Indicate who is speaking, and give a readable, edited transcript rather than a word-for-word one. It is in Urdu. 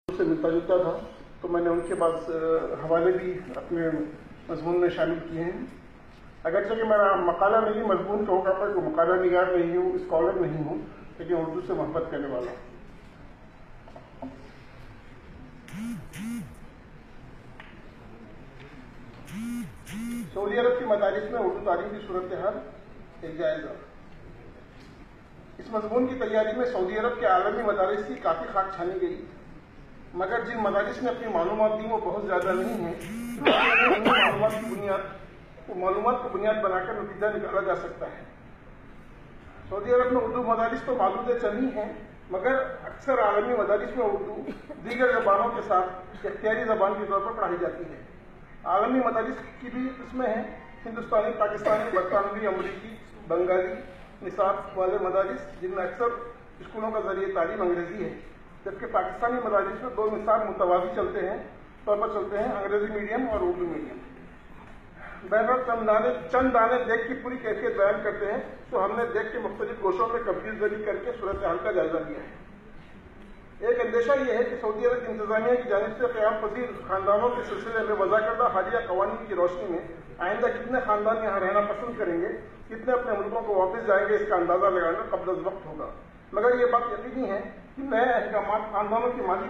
Speaker 1: سے ملتا جلتا تھا تو میں نے ان کے بعد حوالے بھی اپنے مضمون میں شامل کیے ہیں. اگرچہ کہ میرا مقالہ نہیں مضمون کا ہوگا پر کوئی مقالہ نگار نہیں ہوں، اسکالر نہیں ہوں، لیکن اردو سے محبت کرنے والا ہوں. سعودی عرب کی مدارس میں اردو تعلیم کی صورتحال ایک جائزہ. اس مضمون کی تیاری میں سعودی عرب کے عالمی مدارس کی کافی خاک چھانی گئی، مگر جن مدارس نے اپنی معلومات دی وہ بہت زیادہ نہیں ہیں. معلومات کو بنیاد بنا کر نتیجہ نکالا جا سکتا ہے. سعودی عرب میں اردو مدارس تو معدود چند ہیں، مگر اکثر عالمی مدارس میں اردو دیگر زبانوں کے ساتھ اختیاری زبان کے طور پر پڑھائی جاتی ہے. عالمی مدارس کی بھی قسمیں ہیں: ہندوستانی، پاکستانی، برطانوی، امریکی، بنگالی نصاب والے مدارس، جن میں اکثر اسکولوں کا ذریعہ تعلیم انگریزی ہے، جبکہ پاکستانی مدارس میں دو نصاب متوازی چلتے ہیں، انگریزی میڈیم اور اردو میڈیم. بہرحال چند دانے دیکھ کی پوری کیفیت بیان کرتے ہیں تو ہم نے دیکھ کے مختلف گوشوں میں کبیر زنی کر کے صورتحال کا جائزہ لیا ہے. ایک اندیشہ یہ ہے کہ سعودی عرب انتظامیہ کی جانب سے قیام پذیر خاندانوں کے سلسلے میں وضع کردہ حالیہ قوانین کی روشنی میں آئندہ کتنے خاندان یہاں رہنا پسند کریں گے، کتنے اپنے ملکوں کو واپس جائیں گے، اس کا اندازہ لگانا قبل از وقت ہوگا. مگر یہ بات یقینی ہے کہ نئے احکامات خاندانوں کی مالی